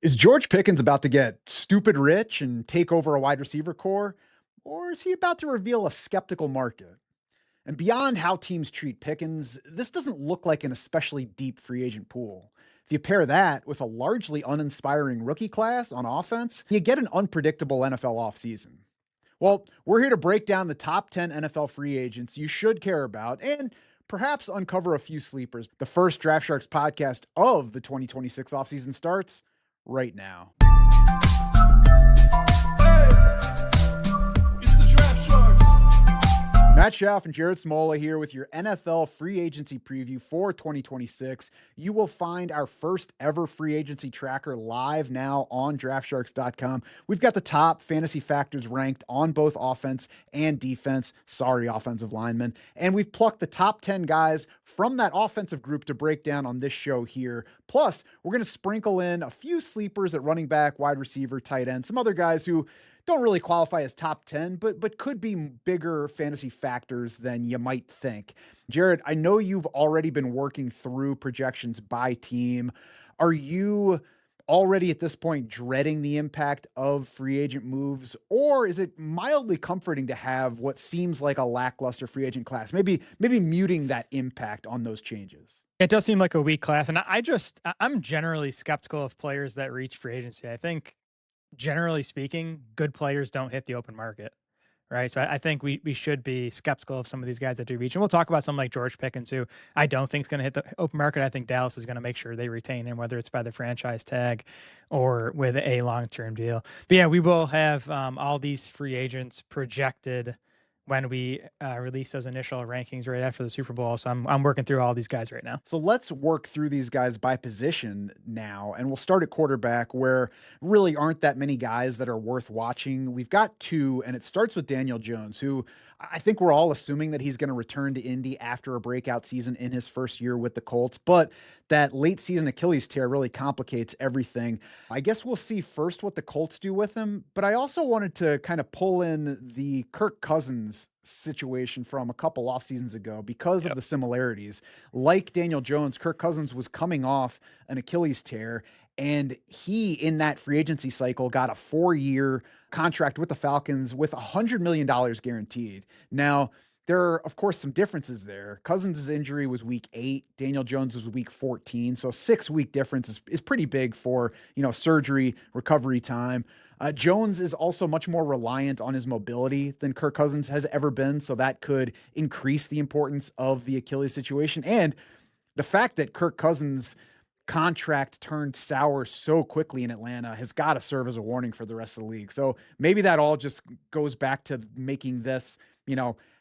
Is George Pickens about to get stupid rich and take over a wide receiver core, or is he about to reveal a skeptical market? And beyond how teams treat Pickens, this doesn't look like an especially deep free agent pool. If you pair that with a largely uninspiring rookie class on offense, you get an unpredictable NFL offseason. Well, we're here to break down the top 10 NFL free agents you should care about and perhaps uncover a few sleepers. The first Draft Sharks podcast of the 2026 offseason starts right now. Matt Schauf and Jared Smola here with your NFL free agency preview for 2026. You will find our first ever free agency tracker live now on draftsharks.com. We've got the top fantasy factors ranked on both offense and defense. Sorry, offensive linemen. And we've plucked the top 10 guys from that offensive group to break down on this show here. Plus, we're going to sprinkle in a few sleepers at running back, wide receiver, tight end, some other guys who don't really qualify as top 10, but could be bigger fantasy factors than you might think. Jared, I know you've already been working through projections by team. Are you already at this point dreading the impact of free agent moves, or is it mildly comforting to have what seems like a lackluster free agent class? Maybe muting that impact on those changes. It does seem like a weak class, and I'm generally skeptical of players that reach free agency. I think, generally speaking, good players don't hit the open market, right? So I think we should be skeptical of some of these guys that do reach. And we'll talk about someone like George Pickens, who I don't think is going to hit the open market. I think Dallas is going to make sure they retain him, whether it's by the franchise tag or with a long-term deal. But yeah, we will have all these free agents projected when we release those initial rankings right after the Super Bowl. So I'm working through all these guys right now. So let's work through these guys by position now. And we'll start at quarterback, where really aren't that many guys that are worth watching. We've got two, and it starts with Daniel Jones, who I think we're all assuming that he's going to return to Indy after a breakout season in his first year with the Colts. But that late season Achilles tear really complicates everything. I guess we'll see first what the Colts do with him. But I also wanted to kind of pull in the Kirk Cousins situation from a couple off seasons ago because of the similarities. Like Daniel Jones, Kirk Cousins was coming off an Achilles tear, and he, in that free agency cycle, got a 4-year contract with the Falcons with $100 million guaranteed. Now, there are, of course, some differences there. Cousins' injury was week 8. Daniel Jones was week 14. So 6-week difference is pretty big for, surgery, recovery time. Jones is also much more reliant on his mobility than Kirk Cousins has ever been. So that could increase the importance of the Achilles situation. And the fact that Kirk Cousins' contract turned sour so quickly in Atlanta has got to serve as a warning for the rest of the league. So maybe that all just goes back to making this,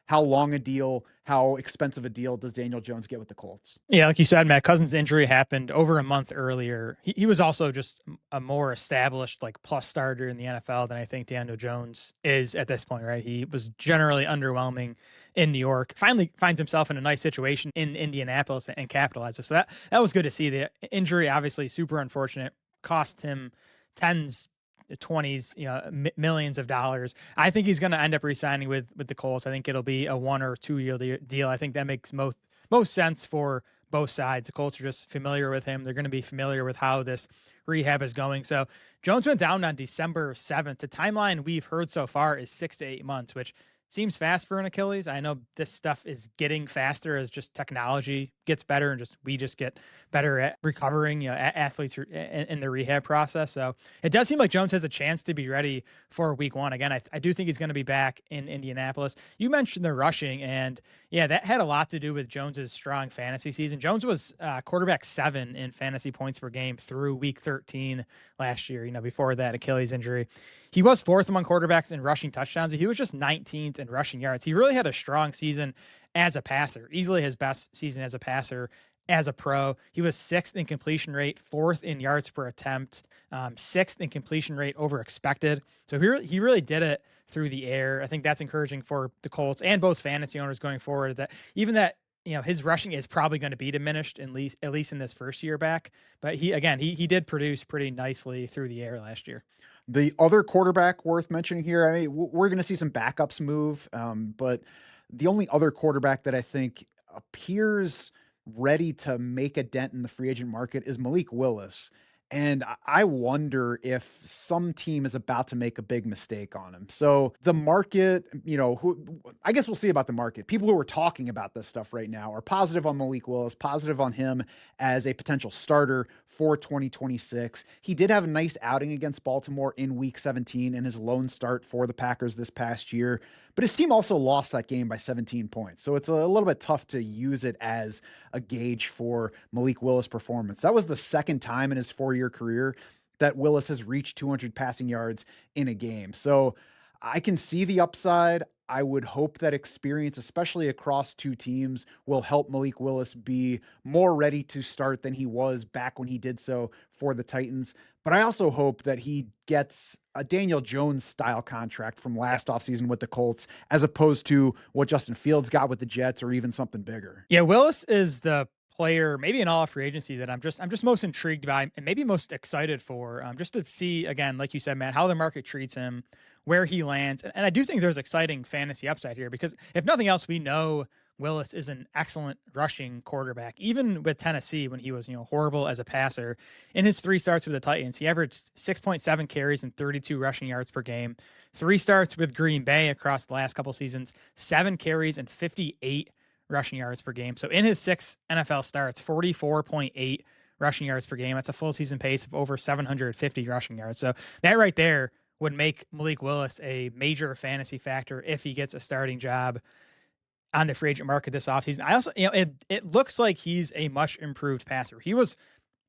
how long a deal, how expensive a deal does Daniel Jones get with the Colts? Yeah, like you said, Matt, Cousins' injury happened over a month earlier. He was also just a more established, plus starter in the NFL than I think Daniel Jones is at this point, right? He was generally underwhelming in New York, finally finds himself in a nice situation in Indianapolis and capitalizes. So that was good to see. The injury, obviously super unfortunate, cost him tens, 20s, millions of dollars. I think he's going to end up re-signing with the Colts. I think it'll be a 1 or 2 year deal. I think that makes most sense for both sides. The Colts are just familiar with him. They're going to be familiar with how this rehab is going. So Jones went down on December 7th. The timeline we've heard so far is 6 to 8 months, which seems fast for an Achilles. I know this stuff is getting faster as just technology gets better and we just get better at recovering, athletes in the rehab process. So it does seem like Jones has a chance to be ready for week 1. Again, I do think he's going to be back in Indianapolis. You mentioned the rushing, and yeah, that had a lot to do with Jones's strong fantasy season. Jones was quarterback 7 in fantasy points per game through week 13 last year, before that Achilles injury. He was 4th among quarterbacks in rushing touchdowns. He was just 19th in rushing yards. He really had a strong season as a passer, easily his best season as a passer as a pro. He was 6th in completion rate, 4th in yards per attempt, 6th in completion rate over expected. So he really did it through the air. I think that's encouraging for the Colts and both fantasy owners going forward, that even that, his rushing is probably going to be diminished at least in this first year back. But he did produce pretty nicely through the air last year. The other quarterback worth mentioning here, I mean, we're going to see some backups move, but the only other quarterback that I think appears ready to make a dent in the free agent market is Malik Willis. And I wonder if some team is about to make a big mistake on him. So the market, I guess we'll see about the market. People who are talking about this stuff right now are positive on Malik Willis, positive on him as a potential starter for 2026. He did have a nice outing against Baltimore in week 17 in his lone start for the Packers this past year. But his team also lost that game by 17 points. So it's a little bit tough to use it as a gauge for Malik Willis' performance. That was the second time in his 4-year career that Willis has reached 200 passing yards in a game. So I can see the upside. I would hope that experience, especially across two teams, will help Malik Willis be more ready to start than he was back when he did so for the Titans. But I also hope that he gets a Daniel Jones style contract from last offseason with the Colts, as opposed to what Justin Fields got with the Jets, or even something bigger. Yeah, Willis is the player, maybe in all of free agency, that I'm just most intrigued by and maybe most excited for, just to see, again, like you said, Matt, how the market treats him, where he lands. And I do think there's exciting fantasy upside here, because if nothing else, we know Willis is an excellent rushing quarterback. Even with Tennessee, when he was, horrible as a passer, in his 3 starts with the Titans, he averaged 6.7 carries and 32 rushing yards per game. 3 starts with Green Bay across the last couple seasons, 7 carries and 58 rushing yards per game. So in his 6 NFL starts, 44.8 rushing yards per game. That's a full season pace of over 750 rushing yards. So that right there would make Malik Willis a major fantasy factor if he gets a starting job on the free agent market this offseason. I also, it looks like he's a much improved passer. He was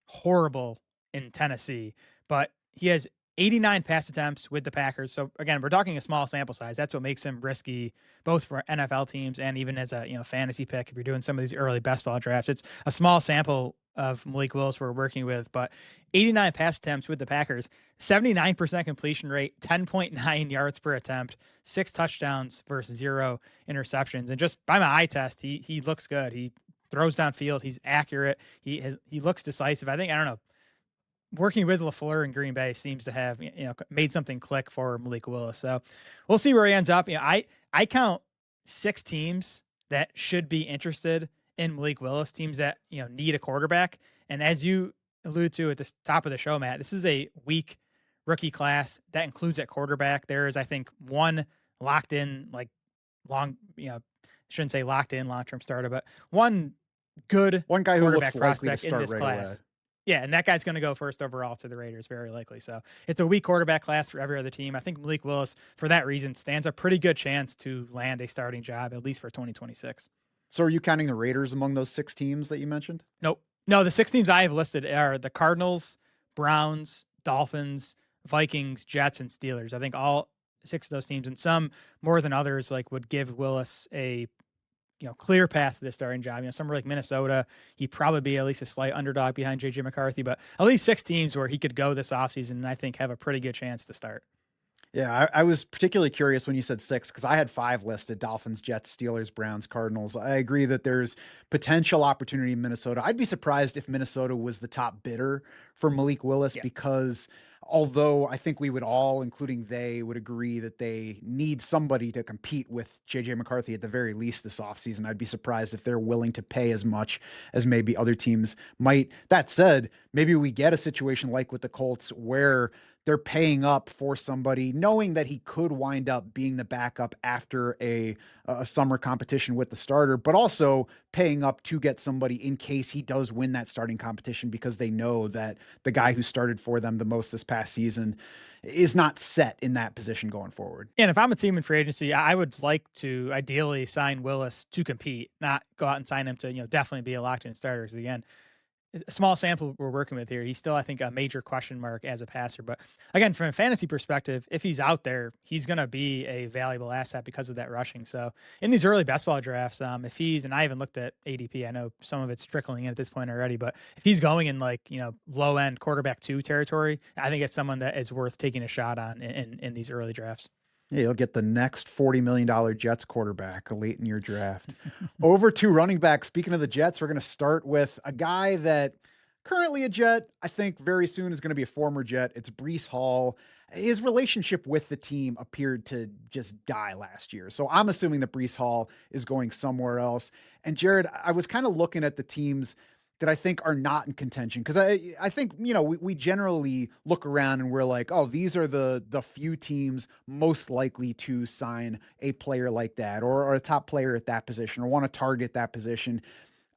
horrible in Tennessee, but he has 89 pass attempts with the Packers. So again, we're talking a small sample size. That's what makes him risky, both for NFL teams and even as a fantasy pick. If you're doing some of these early best ball drafts, it's a small sample of Malik Willis we're working with, but 89 pass attempts with the Packers, 79% completion rate, 10.9 yards per attempt, 6 touchdowns versus 0 interceptions. And just by my eye test, he looks good. He throws downfield. He's accurate. He looks decisive. I don't know. Working with LaFleur in Green Bay seems to have made something click for Malik Willis. So we'll see where he ends up. I count 6 teams that should be interested in Malik Willis, teams that need a quarterback. And as you alluded to at the top of the show, Matt, this is a weak rookie class that includes at quarterback. There is, I think, one locked in, shouldn't say locked in long-term starter, but one guy who looks likely to prospect in start this right class. away. Yeah, and that guy's going to go first overall to the Raiders, very likely. So it's a weak quarterback class for every other team. I think Malik Willis, for that reason, stands a pretty good chance to land a starting job, at least for 2026. So are you counting the Raiders among those 6 teams that you mentioned? Nope. No, the 6 teams I have listed are the Cardinals, Browns, Dolphins, Vikings, Jets, and Steelers. I think all 6 of those teams, and some more than others, would give Willis a clear path to the starting job. Somewhere like Minnesota, he'd probably be at least a slight underdog behind JJ McCarthy, but at least 6 teams where he could go this offseason and I think have a pretty good chance to start. Yeah, I was particularly curious when you said 6, because I had 5 listed: Dolphins, Jets, Steelers, Browns, Cardinals. I agree that there's potential opportunity in Minnesota. I'd be surprised if Minnesota was the top bidder for Malik Willis, because although I think we would all, including they, would agree that they need somebody to compete with JJ McCarthy at the very least this offseason, I'd be surprised if they're willing to pay as much as maybe other teams might. That said, maybe we get a situation like with the Colts where they're paying up for somebody, knowing that he could wind up being the backup after a summer competition with the starter, but also paying up to get somebody in case he does win that starting competition, because they know that the guy who started for them the most this past season is not set in that position going forward. And if I'm a team in free agency, I would like to ideally sign Willis to compete, not go out and sign him to, definitely be a locked in starter. Because again, a small sample we're working with here. He's still, I think, a major question mark as a passer. But again, from a fantasy perspective, if he's out there, he's going to be a valuable asset because of that rushing. So in these early best ball drafts, if he's, and I haven't looked at ADP, I know some of it's trickling in at this point already, but if he's going in low end quarterback 2 territory, I think it's someone that is worth taking a shot on in these early drafts. Yeah, you'll get the next $40 million Jets quarterback late in your draft. Over to running back. Speaking of the Jets, we're going to start with a guy that currently a Jet, I think very soon is going to be a former Jet. It's Breece Hall. His relationship with the team appeared to just die last year. So I'm assuming that Breece Hall is going somewhere else. And Jared, I was kind of looking at the teams that I think are not in contention. Cause I think, we generally look around and we're like, oh, these are the few teams most likely to sign a player like that, or a top player at that position, or want to target that position.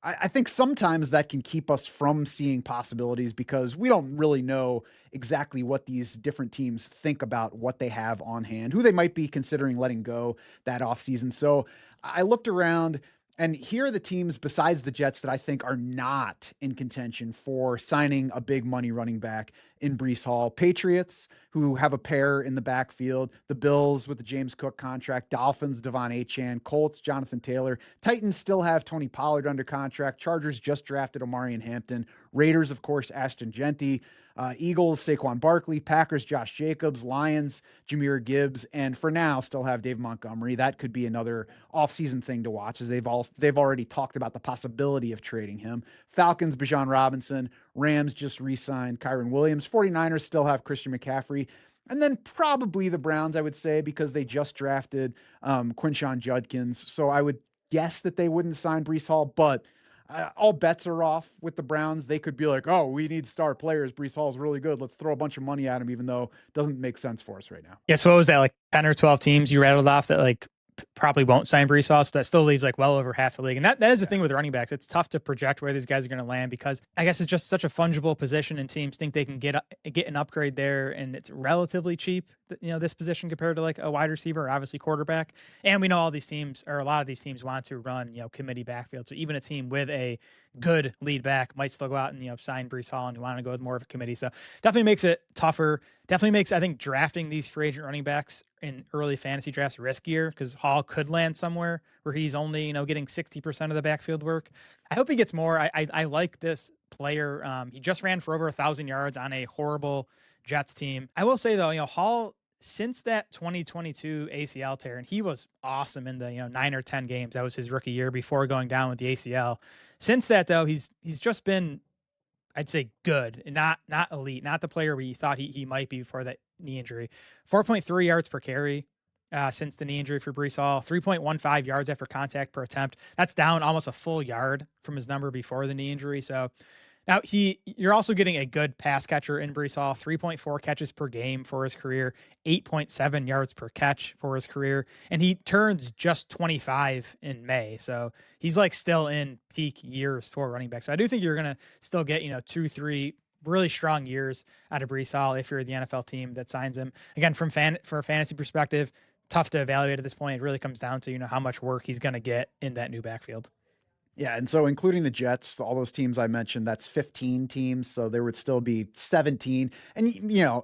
I think sometimes that can keep us from seeing possibilities because we don't really know exactly what these different teams think about what they have on hand, who they might be considering letting go that offseason. So I looked around, and here are the teams besides the Jets that I think are not in contention for signing a big money running back in Breece Hall. Patriots, who have a pair in the backfield, the Bills with the James Cook contract, Dolphins, Devon Etienne, Colts, Jonathan Taylor, Titans still have Tony Pollard under contract, Chargers just drafted Omarion Hampton, Raiders, of course, Ashton Genty, Eagles, Saquon Barkley, Packers, Josh Jacobs, Lions, Jahmyr Gibbs, and for now still have Dave Montgomery. That could be another offseason thing to watch, as they've already talked about the possibility of trading him. Falcons, Bijan Robinson, Rams just re-signed Kyron Williams. 49ers still have Christian McCaffrey. And then probably the Browns, I would say, because they just drafted Quinshon Judkins. So I would guess that they wouldn't sign Breece Hall, but all bets are off with the Browns. They could be like, oh, we need star players. Breece Hall's really good. Let's throw a bunch of money at him, even though it doesn't make sense for us right now. Yeah. So what was that, like 10 or 12 teams you rattled off that like probably won't sign Breece Hall? So that still leaves like well over half the league. And that is the thing with running backs. It's tough to project where these guys are going to land because I guess it's just such a fungible position, and teams think they can get an upgrade there, and it's relatively cheap, this position compared to like a wide receiver or obviously quarterback. And we know all these teams, or a lot of these teams, want to run, committee backfield. So even a team with a good lead back might still go out and, sign Breece Hall and want to go with more of a committee. So definitely makes it tougher. Definitely makes, I think, drafting these free agent running backs in early fantasy drafts riskier because Hall could land somewhere where he's only, getting 60% of the backfield work. I hope he gets more. I like this player. He just ran for over 1,000 yards on a horrible Jets team. I will say though, Hall, since that 2022 ACL tear, and he was awesome in the 9 or 10 games. That was his rookie year before going down with the ACL. Since that though, he's just been, I'd say, good, not elite, not the player we thought he might be before that knee injury. 4.3 yards per carry since the knee injury for Breece Hall. 3.15 yards after contact per attempt. That's down almost a full yard from his number before the knee injury. So now you're also getting a good pass catcher in Breece Hall. 3.4 catches per game for his career. 8.7 yards per catch for his career. And he turns just 25 in May. So he's like still in peak years for running back. So I do think you're going to still get, 2-3 really strong years out of Breece Hall if you're the NFL team that signs him. Again, for a fantasy perspective, tough to evaluate at this point. It really comes down to, how much work he's going to get in that new backfield. Yeah, and so including the Jets, all those teams I mentioned, that's 15 teams, so there would still be 17. And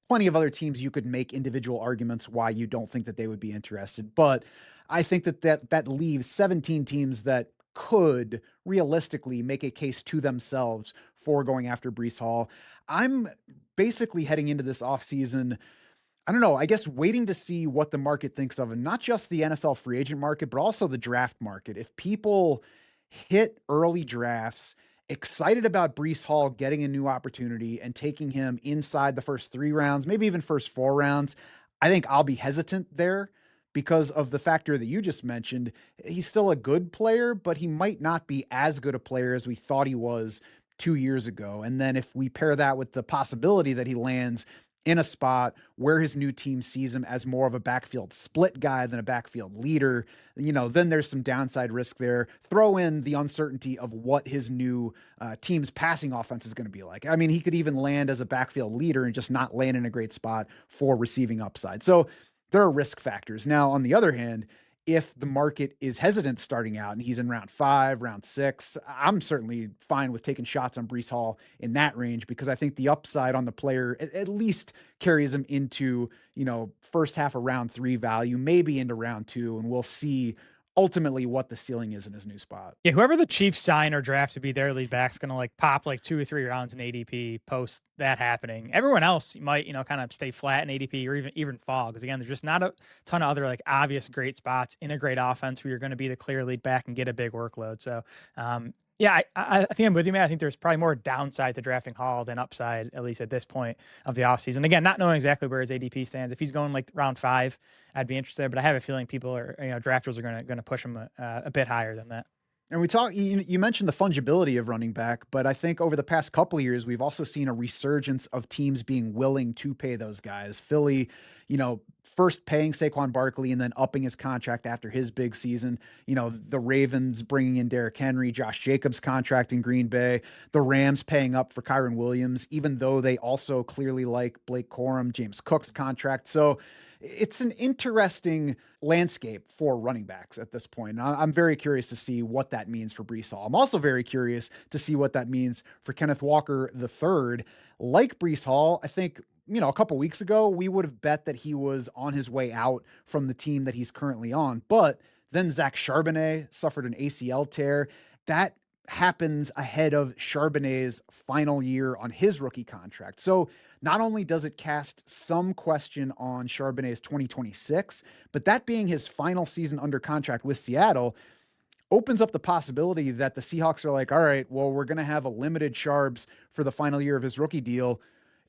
plenty of other teams you could make individual arguments why you don't think that they would be interested. But I think that leaves 17 teams that could realistically make a case to themselves for going after Breece Hall. I'm basically heading into this offseason, I don't know, I guess waiting to see what the market thinks of, and not just the NFL free agent market, but also the draft market. If people hit early drafts, excited about Breece Hall getting a new opportunity and taking him inside the first 3 rounds, maybe even first 4 rounds, I think I'll be hesitant there because of the factor that you just mentioned. He's still a good player, but he might not be as good a player as we thought he was 2 years ago. And then if we pair that with the possibility that he lands in a spot where his new team sees him as more of a backfield split guy than a backfield leader, then there's some downside risk there. Throw in the uncertainty of what his new team's passing offense is going to be like. I mean, he could even land as a backfield leader and just not land in a great spot for receiving upside. So there are risk factors. Now, on the other hand, if the market is hesitant starting out and he's in round 5, round 6, I'm certainly fine with taking shots on Breece Hall in that range because I think the upside on the player at least carries him into, first half of round 3 value, maybe into round 2, and we'll see ultimately what the ceiling is in his new spot. Yeah, whoever the Chiefs sign or draft to be their lead back's going to like pop like 2 or 3 rounds in ADP post that happening. Everyone else might, kind of stay flat in ADP or even fall because again, there's just not a ton of other like obvious great spots in a great offense where you're going to be the clear lead back and get a big workload. So, yeah, I think I'm with you, man. I think there's probably more downside to drafting Hall than upside, at least at this point of the offseason. Again, not knowing exactly where his ADP stands. If he's going like round 5, I'd be interested. But I have a feeling people are, drafters are going to push him a bit higher than that. And you mentioned the fungibility of running back, but I think over the past couple of years, we've also seen a resurgence of teams being willing to pay those guys. Philly, first paying Saquon Barkley and then upping his contract after his big season. The Ravens bringing in Derrick Henry, Josh Jacobs contract in Green Bay, the Rams paying up for Kyron Williams, even though they also clearly like Blake Corum, James Cook's contract. So it's an interesting landscape for running backs at this point. I'm very curious to see what that means for Breece Hall. I'm also very curious to see what that means for Kenneth Walker III. Like Breece Hall, I think, a couple weeks ago, we would have bet that he was on his way out from the team that he's currently on. But then Zach Charbonnet suffered an ACL tear. That happens ahead of Charbonnet's final year on his rookie contract. So not only does it cast some question on Charbonnet's 2026, but that being his final season under contract with Seattle opens up the possibility that the Seahawks are like, all right, well, we're going to have a limited Charbs for the final year of his rookie deal.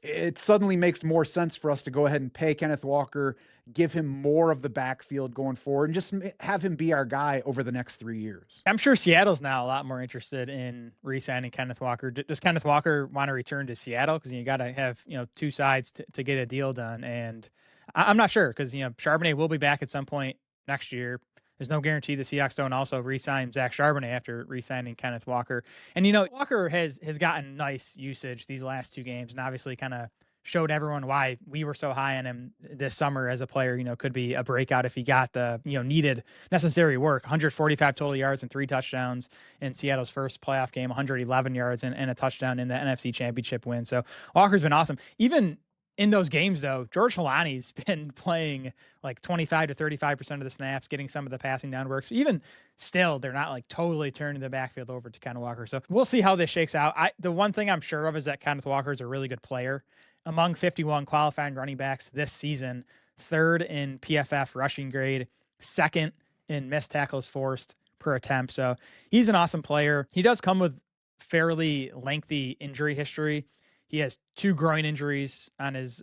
It suddenly makes more sense for us to go ahead and pay Kenneth Walker, give him more of the backfield going forward, and just have him be our guy over the next 3 years. I'm sure Seattle's now a lot more interested in re-signing Kenneth Walker. Does Kenneth Walker want to return to Seattle? Because you got to have two sides to get a deal done, and I'm not sure because Charbonnet will be back at some point next year. There's no guarantee the Seahawks don't also re-sign Zach Charbonnet after re-signing Kenneth Walker. And, Walker has gotten nice usage these last two games and obviously kind of showed everyone why we were so high on him this summer as a player. Could be a breakout if he got the, needed necessary work. 145 total yards and 3 touchdowns in Seattle's first playoff game, 111 yards and a touchdown in the NFC Championship win. So Walker's been awesome. Even in those games, though, George Holani's been playing like 25 to 35% of the snaps, getting some of the passing down works. Even still, they're not like totally turning the backfield over to Kenneth Walker. So we'll see how this shakes out. The one thing I'm sure of is that Kenneth Walker is a really good player. Among 51 qualifying running backs this season, 3rd in PFF rushing grade, 2nd in missed tackles forced per attempt. So he's an awesome player. He does come with fairly lengthy injury history. He has 2 groin injuries on his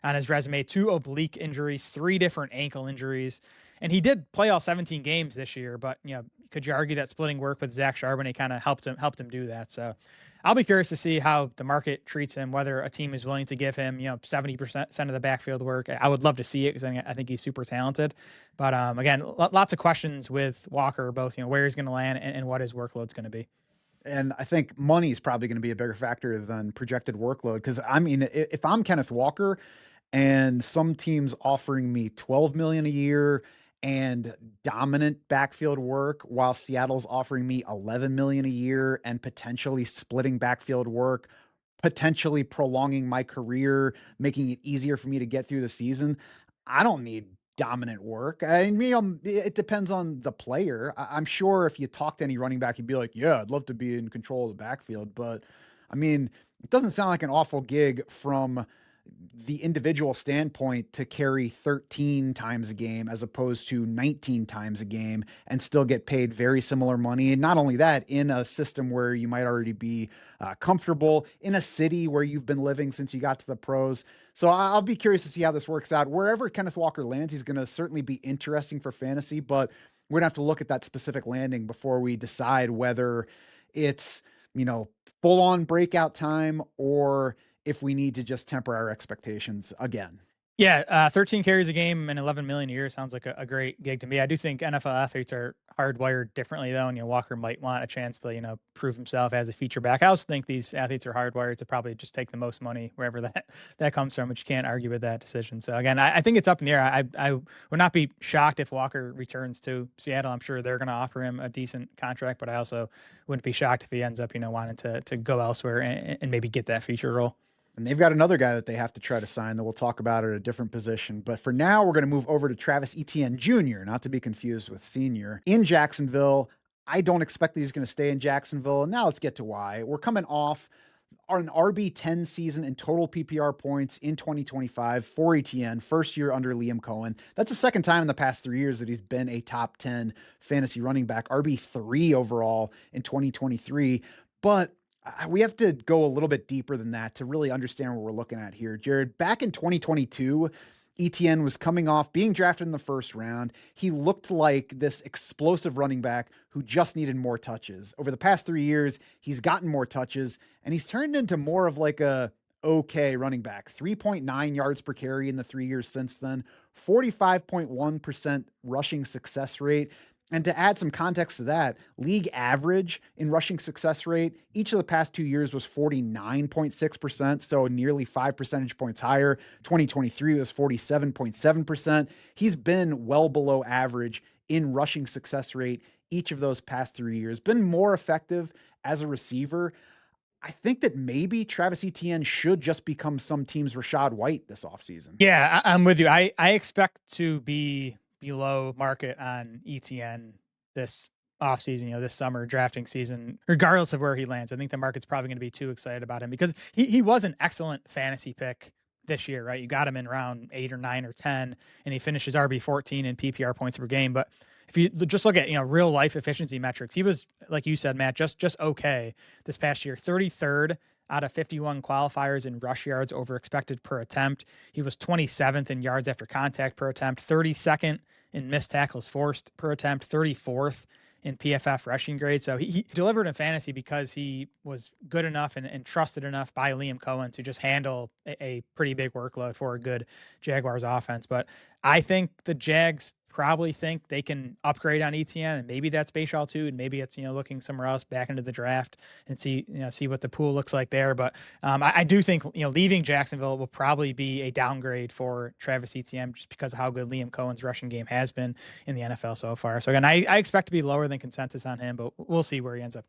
resume, 2 oblique injuries, 3 different ankle injuries. And he did play all 17 games this year, but could you argue that splitting work with Zach Charbonnet kind of helped him do that? So I'll be curious to see how the market treats him, whether a team is willing to give him, 70% of the backfield work. I would love to see it because I think he's super talented. But again, lots of questions with Walker, both where he's going to land and what his workload's going to be. And I think money is probably going to be a bigger factor than projected workload. Because if I'm Kenneth Walker and some teams offering me $12 million a year and dominant backfield work, while Seattle's offering me $11 million a year and potentially splitting backfield work, potentially prolonging my career, making it easier for me to get through the season, I don't need dominant work. It depends on the player. I'm sure if you talk to any running back, he'd be like, yeah, I'd love to be in control of the backfield. But it doesn't sound like an awful gig from the individual standpoint to carry 13 times a game as opposed to 19 times a game and still get paid very similar money. And not only that, in a system where you might already be comfortable, in a city where you've been living since you got to the pros. So I'll be curious to see how this works out. Wherever Kenneth Walker lands, he's going to certainly be interesting for fantasy, but we're gonna have to look at that specific landing before we decide whether it's, full on breakout time or if we need to just temper our expectations again. Yeah, 13 carries a game and 11 million a year sounds like a great gig to me. I do think NFL athletes are hardwired differently, though, and Walker might want a chance to prove himself as a feature back. I also think these athletes are hardwired to probably just take the most money wherever that comes from, which you can't argue with that decision. So again, I think it's up in the air. I would not be shocked if Walker returns to Seattle. I'm sure they're going to offer him a decent contract, but I also wouldn't be shocked if he ends up wanting to go elsewhere and maybe get that feature role. And they've got another guy that they have to try to sign that we'll talk about at a different position. But for now, we're going to move over to Travis Etienne Jr., not to be confused with Senior, in Jacksonville. I don't expect that he's going to stay in Jacksonville. Now let's get to why. We're coming off an RB10 season in total PPR points in 2025 for Etienne, first year under Liam Cohen. That's the second time in the past 3 years that he's been a top 10 fantasy running back, RB3 overall in 2023. But we have to go a little bit deeper than that to really understand what we're looking at here. Jared, back in 2022, Etienne was coming off being drafted in the first round. He looked like this explosive running back who just needed more touches. Over the past 3 years, he's gotten more touches and he's turned into more of like a okay running back. 3.9 yards per carry in the 3 years since then, 45.1% rushing success rate. And to add some context to that, league average in rushing success rate each of the past 2 years was 49.6%, so nearly 5 percentage points higher. 2023 was 47.7%. He's been well below average in rushing success rate each of those past 3 years, been more effective as a receiver. I think that maybe Travis Etienne should just become some team's Rachaad White this offseason. Yeah, I'm with you. I expect to be below market on Etienne this offseason, this summer drafting season, regardless of where he lands. I think the market's probably going to be too excited about him because he was an excellent fantasy pick this year, right? You got him in round 8 or 9 or 10, and he finishes RB14 in PPR points per game. But if you just look at real life efficiency metrics, he was, like you said, Matt, just okay this past year. 33rd out of 51 qualifiers in rush yards over expected per attempt. He was 27th in yards after contact per attempt, 32nd in missed tackles forced per attempt, 34th in PFF rushing grade. So he delivered in fantasy because he was good enough and trusted enough by Liam Cohen to just handle a pretty big workload for a good Jaguars offense. But I think the Jags probably think they can upgrade on Etienne, and maybe that's Breece Hall too, and maybe it's looking somewhere else back into the draft and see what the pool looks like there. But I do think leaving Jacksonville will probably be a downgrade for Travis Etienne just because of how good Liam Cohen's rushing game has been in the NFL so far. So again, I expect to be lower than consensus on him, but we'll see where he ends up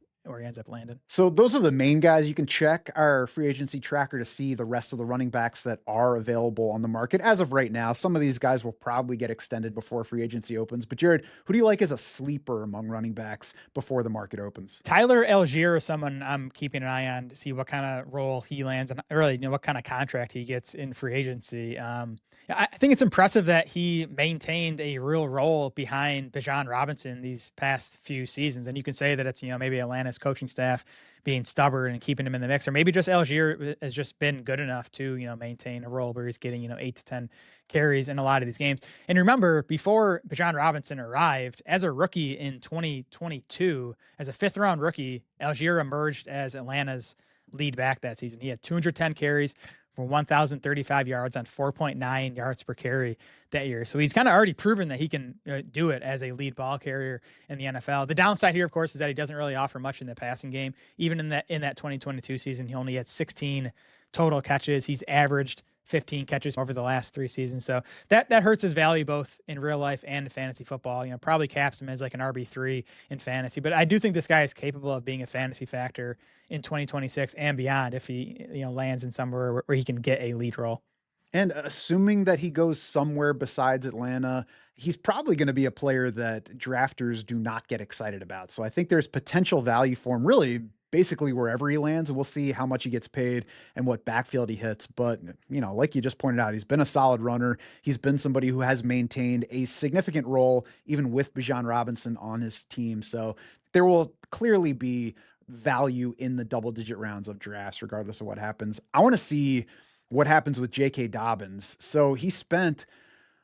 landing. So those are the main guys. You can check our free agency tracker to see the rest of the running backs that are available on the market as of right now. Some of these guys will probably get extended before free agency opens. But Jared, who do you like as a sleeper among running backs before the market opens? Tyler Algier is someone I'm keeping an eye on to see what kind of role he lands and really what kind of contract he gets in free agency. I think it's impressive that he maintained a real role behind Bijan Robinson these past few seasons. And you can say that it's, maybe Atlanta's coaching staff being stubborn and keeping him in the mix, or maybe just Algier has just been good enough to, maintain a role where he's getting, 8 to 10 carries in a lot of these games. And remember, before Bijan Robinson arrived as a rookie in 2022, as a 5th-round rookie, Algier emerged as Atlanta's lead back that season. He had 210 carries for 1,035 yards on 4.9 yards per carry that year. So he's kind of already proven that he can do it as a lead ball carrier in the NFL. The downside here, of course, is that he doesn't really offer much in the passing game. Even in that 2022 season, he only had 16 total catches. He's averaged 15 catches over the last 3 seasons. So that hurts his value both in real life and in fantasy football. Probably caps him as like an RB3 in fantasy. But I do think this guy is capable of being a fantasy factor in 2026 and beyond if he lands in somewhere where he can get a lead role. And assuming that he goes somewhere besides Atlanta, he's probably going to be a player that drafters do not get excited about. So I think there's potential value for him really basically wherever he lands, and we'll see how much he gets paid and what backfield he hits. But, like you just pointed out, he's been a solid runner. He's been somebody who has maintained a significant role, even with Bijan Robinson on his team. So there will clearly be value in the double-digit rounds of drafts, regardless of what happens. I want to see what happens with J.K. Dobbins. So he spent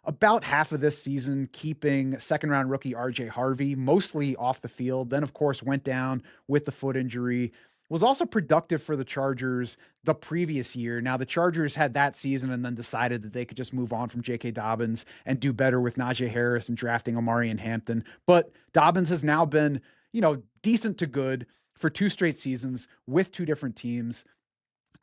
about half of this season keeping 2nd-round rookie RJ Harvey mostly off the field, then of course went down with the foot injury, was also productive for the Chargers the previous year. Now the Chargers had that season and then decided that they could just move on from J.K. Dobbins and do better with Najee Harris and drafting Omari and Hampton. But Dobbins has now been, decent to good for 2 straight seasons with 2 different teams.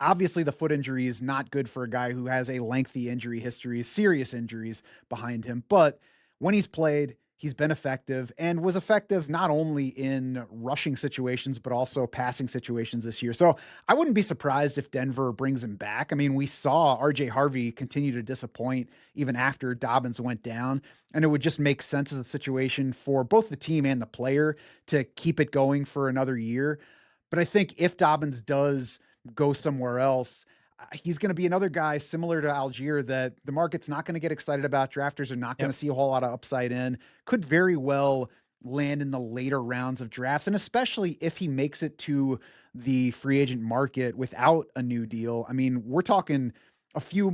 Obviously, the foot injury is not good for a guy who has a lengthy injury history, serious injuries behind him. But when he's played, he's been effective and was effective not only in rushing situations, but also passing situations this year. So I wouldn't be surprised if Denver brings him back. I mean, we saw RJ Harvey continue to disappoint even after Dobbins went down. And it would just make sense of the situation for both the team and the player to keep it going for another year. But I think if Dobbins does go somewhere else, he's going to be another guy similar to Algier that the market's not going to get excited about. Drafters are not going to see a whole lot of upside in. Could very well land in the later rounds of drafts. And especially if he makes it to the free agent market without a new deal. I mean, we're talking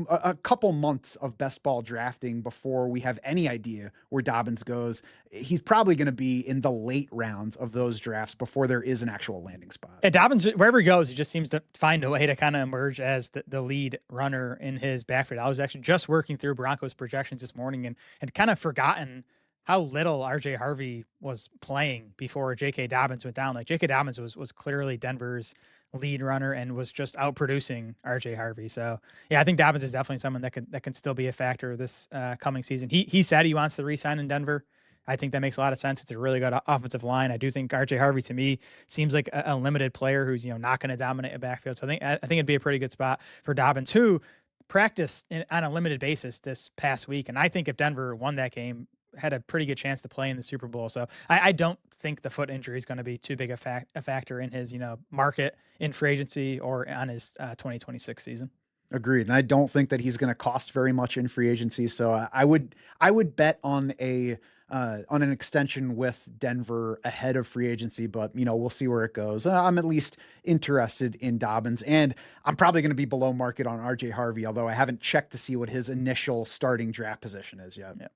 a couple months of best ball drafting before we have any idea where Dobbins goes. He's probably going to be in the late rounds of those drafts before there is an actual landing spot. Yeah, Dobbins, wherever he goes, he just seems to find a way to kind of emerge as the lead runner in his backfield. I was actually just working through Broncos projections this morning and had kind of forgotten how little RJ Harvey was playing before J.K. Dobbins went down. Like J.K. Dobbins was clearly Denver's lead runner and was just outproducing RJ Harvey. So yeah, I think Dobbins is definitely someone that can still be a factor this coming season. He said he wants to re-sign in Denver. I think that makes a lot of sense. It's a really good offensive line. I do think RJ Harvey to me seems like a limited player who's, not going to dominate a backfield. So I think it'd be a pretty good spot for Dobbins, who practiced on a limited basis this past week. And I think if Denver won that game, had a pretty good chance to play in the Super Bowl. So I don't think the foot injury is going to be too big a factor in his, market in free agency or on his 2026 season. Agreed. And I don't think that he's going to cost very much in free agency. So I would bet on an extension with Denver ahead of free agency, but we'll see where it goes. I'm at least interested in Dobbins, and I'm probably going to be below market on RJ Harvey, although I haven't checked to see what his initial starting draft position is yet. Yeah.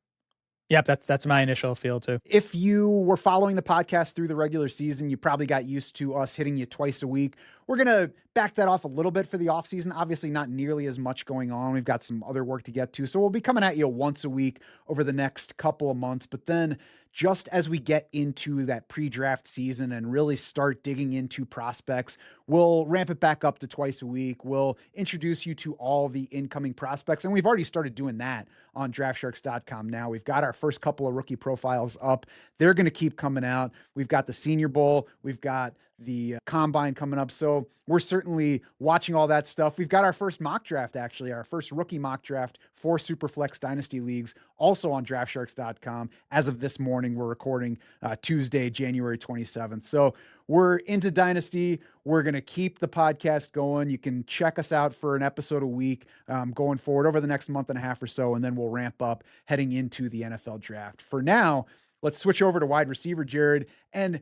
Yep, that's my initial feel too. If you were following the podcast through the regular season, you probably got used to us hitting you twice a week. We're going to back that off a little bit for the offseason. Obviously, not nearly as much going on. We've got some other work to get to. So we'll be coming at you once a week over the next couple of months. But then just as we get into that pre-draft season and really start digging into prospects, we'll ramp it back up to twice a week. We'll introduce you to all the incoming prospects. And we've already started doing that on draftsharks.com now. We've got our first couple of rookie profiles up. They're going to keep coming out. We've got the Senior Bowl. We've got the combine coming up. So we're certainly watching all that stuff. We've got our first mock draft, actually, our first rookie mock draft for Superflex Dynasty Leagues, also on draftsharks.com. As of this morning, we're recording Tuesday, January 27th. So we're into Dynasty. We're going to keep the podcast going. You can check us out for an episode a week going forward over the next month and a half or so, and then we'll ramp up heading into the NFL draft. For now, let's switch over to wide receiver, Jared. And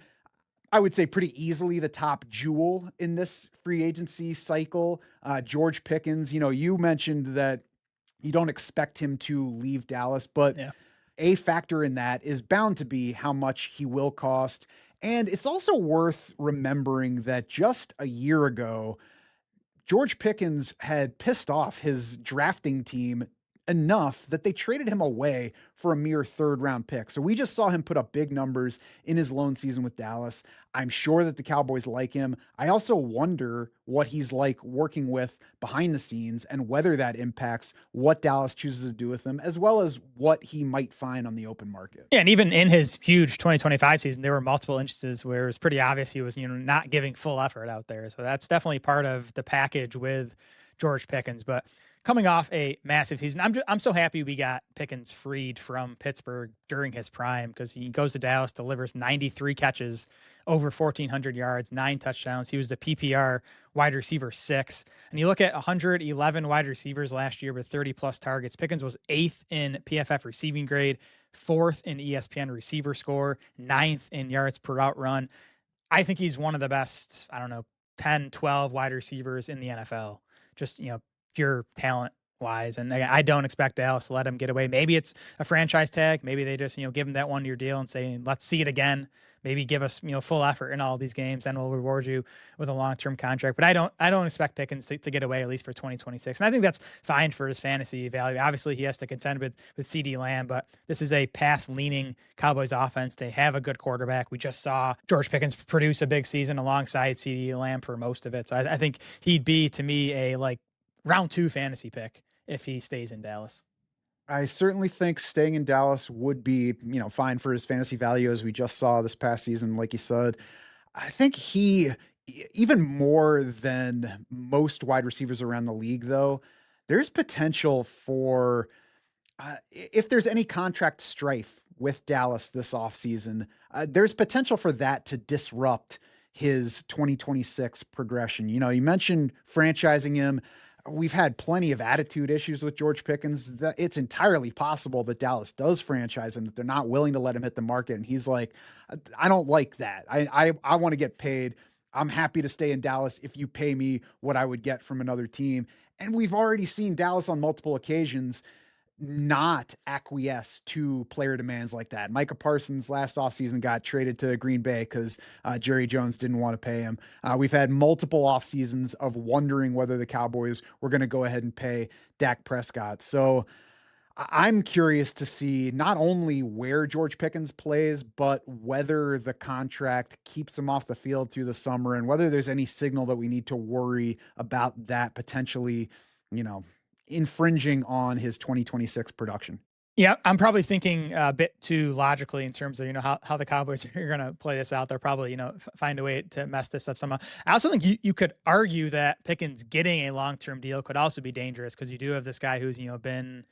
I would say pretty easily the top jewel in this free agency cycle, George Pickens. You mentioned that you don't expect him to leave Dallas, but a factor in that is bound to be how much he will cost. And it's also worth remembering that just a year ago, George Pickens had pissed off his drafting team enough that they traded him away for a mere third-round pick. So we just saw him put up big numbers in his lone season with Dallas. I'm sure that the Cowboys like him. I also wonder what he's like working with behind the scenes and whether that impacts what Dallas chooses to do with him, as well as what he might find on the open market. Yeah, and even in his huge 2025 season, there were multiple instances where it was pretty obvious he was, not giving full effort out there. So that's definitely part of the package with George Pickens. But coming off a massive season, I'm so happy we got Pickens freed from Pittsburgh during his prime, because he goes to Dallas, delivers 93 catches, over 1,400 yards, 9 touchdowns. He was the PPR wide receiver 6. And you look at 111 wide receivers last year with 30-plus targets. Pickens was 8th in PFF receiving grade, 4th in ESPN receiver score, 9th in yards per route run. I think he's one of the best, 10, 12 wide receivers in the NFL. Just, pure talent wise. And I don't expect Dallas to let him get away. Maybe it's a franchise tag. Maybe they just, give him that 1-year deal and say, let's see it again. Maybe give us, full effort in all these games, and we'll reward you with a long-term contract. But I don't expect Pickens to get away, at least for 2026. And I think that's fine for his fantasy value. Obviously, he has to contend with CeeDee Lamb, but this is a pass-leaning Cowboys offense. They have a good quarterback. We just saw George Pickens produce a big season alongside CeeDee Lamb for most of it. So I think he'd be, to me, a round 2 fantasy pick if he stays in Dallas. I certainly think staying in Dallas would be, fine for his fantasy value, as we just saw this past season. Like you said, I think he, even more than most wide receivers around the league, though, there's potential for, if there's any contract strife with Dallas this offseason, there's potential for that to disrupt his 2026 progression. You mentioned franchising him. We've had plenty of attitude issues with George Pickens. It's entirely possible that Dallas does franchise him, that they're not willing to let him hit the market. And he's like, I don't like that. I want to get paid. I'm happy to stay in Dallas if you pay me what I would get from another team. And we've already seen Dallas on multiple occasions not acquiesce to player demands like that. Micah Parsons last offseason got traded to Green Bay because Jerry Jones didn't want to pay him. We've had multiple off seasons of wondering whether the Cowboys were going to go ahead and pay Dak Prescott. So I'm curious to see not only where George Pickens plays, but whether the contract keeps him off the field through the summer and whether there's any signal that we need to worry about that potentially, you know, infringing on his 2026 production. Yeah, I'm probably thinking a bit too logically in terms of, how the Cowboys are going to play this out. They'll probably, find a way to mess this up somehow. I also think you could argue that Pickens getting a long-term deal could also be dangerous because you do have this guy who's, been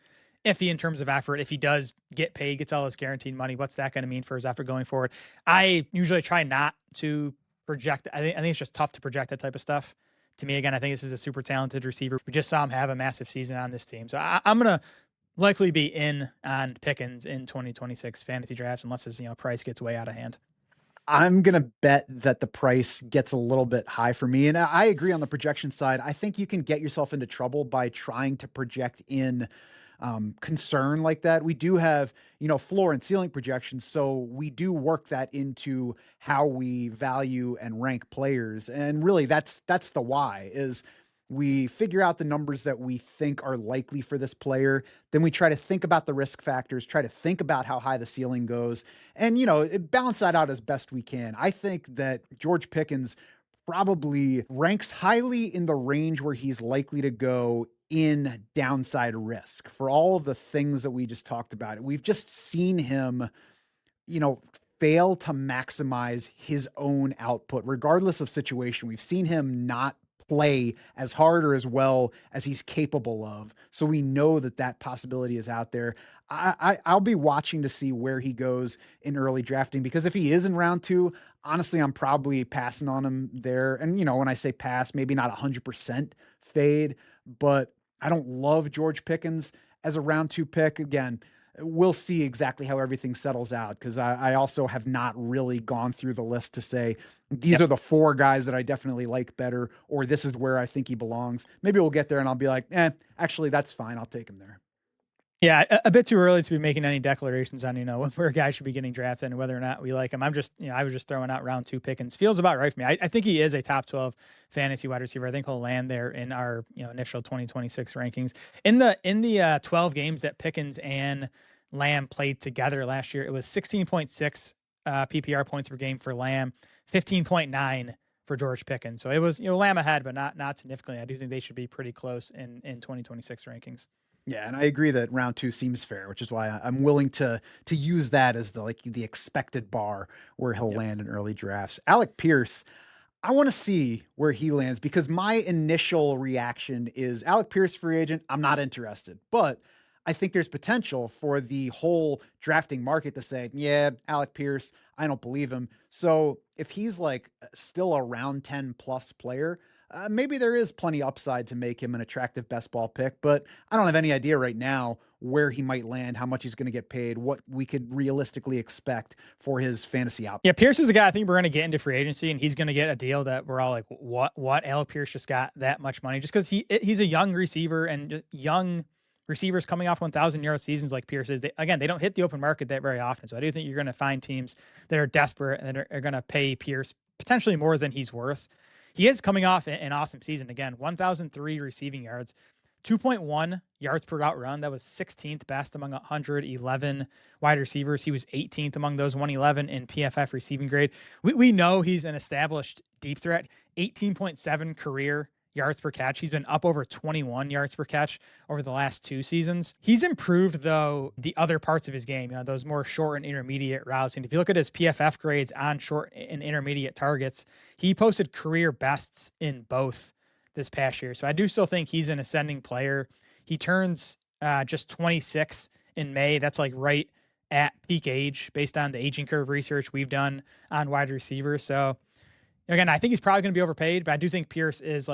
iffy in terms of effort. If he does get paid, gets all his guaranteed money, what's that going to mean for his effort going forward? I usually try not to project. I think it's just tough to project that type of stuff. To me, again, I think this is a super talented receiver. We just saw him have a massive season on this team. So I'm going to likely be in on Pickens in 2026 fantasy drafts unless his price gets way out of hand. I'm going to bet that the price gets a little bit high for me. And I agree on the projection side. I think you can get yourself into trouble by trying to project in concern like that. We do have, floor and ceiling projections. So we do work that into how we value and rank players. And really that's the why is we figure out the numbers that we think are likely for this player. Then we try to think about the risk factors, try to think about how high the ceiling goes and, balance that out as best we can. I think that George Pickens probably ranks highly in the range where he's likely to go in downside risk for all of the things that we just talked about. We've just seen him, fail to maximize his own output, regardless of situation. We've seen him not play as hard or as well as he's capable of. So we know that possibility is out there. I'll be watching to see where he goes in early drafting, because if he is in round 2, honestly, I'm probably passing on him there. And, when I say pass, maybe not 100% fade, but I don't love George Pickens as a round 2 pick. Again, we'll see exactly how everything settles out, because I also have not really gone through the list to say these are the 4 guys that I definitely like better, or this is where I think he belongs. Maybe we'll get there and I'll be like, actually, that's fine. I'll take him there. Yeah, a bit too early to be making any declarations on, where a guy should be getting drafted and whether or not we like him. I'm just, I was just throwing out round 2 Pickens. Feels about right for me. I think he is a top 12 fantasy wide receiver. I think he'll land there in our, initial 2026 rankings. In the 12 games that Pickens and Lamb played together last year, it was 16.6 PPR points per game for Lamb, 15.9 for George Pickens. So it was, Lamb ahead, but not significantly. I do think they should be pretty close in 2026 rankings. Yeah, and I agree that round 2 seems fair, which is why I'm willing to use that as the expected bar where he'll land in early drafts. Alec Pierce, I want to see where he lands, because my initial reaction is Alec Pierce free agent. I'm not interested, but I think there's potential for the whole drafting market to say, yeah, Alec Pierce, I don't believe him. So if he's still a round 10 plus player, maybe there is plenty upside to make him an attractive best ball pick, but I don't have any idea right now where he might land, how much he's going to get paid, what we could realistically expect for his fantasy output. Yeah, Pierce is a guy I think we're going to get into free agency, and he's going to get a deal that we're all like, what? Alec Pierce just got that much money just because he's a young receiver, and young receivers coming off 1,000-yard seasons like Pierce is, they don't hit the open market that very often. So I do think you're going to find teams that are desperate and that are going to pay Pierce potentially more than he's worth. He is coming off an awesome season. Again, 1,003 receiving yards, 2.1 yards per route run. That was 16th best among 111 wide receivers. He was 18th among those, 111 in PFF receiving grade. We know he's an established deep threat, 18.7 career yards per catch. He's been up over 21 yards per catch over the last 2 seasons. He's improved, though, the other parts of his game, those more short and intermediate routes. And if you look at his PFF grades on short and intermediate targets, he posted career bests in both this past year. So I do still think he's an ascending player. He turns just 26 in May. That's right at peak age based on the aging curve research we've done on wide receivers. So again, I think he's probably going to be overpaid, but I do think Pierce is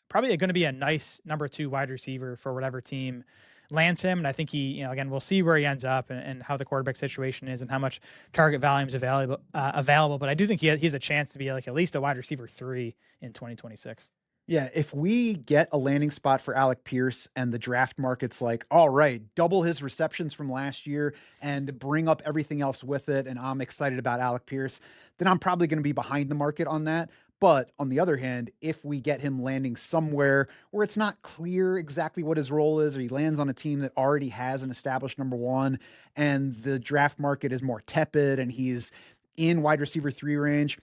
probably going to be a nice number 2 wide receiver for whatever team lands him. And I think he, again, we'll see where he ends up and how the quarterback situation is and how much target volume is available. But I do think he has a chance to be at least a wide receiver 3 in 2026. Yeah, if we get a landing spot for Alec Pierce and the draft market's like, all right, double his receptions from last year and bring up everything else with it, and I'm excited about Alec Pierce, then I'm probably going to be behind the market on that. But on the other hand, if we get him landing somewhere where it's not clear exactly what his role is, or he lands on a team that already has an established number one, and the draft market is more tepid and he's in wide receiver 3 range,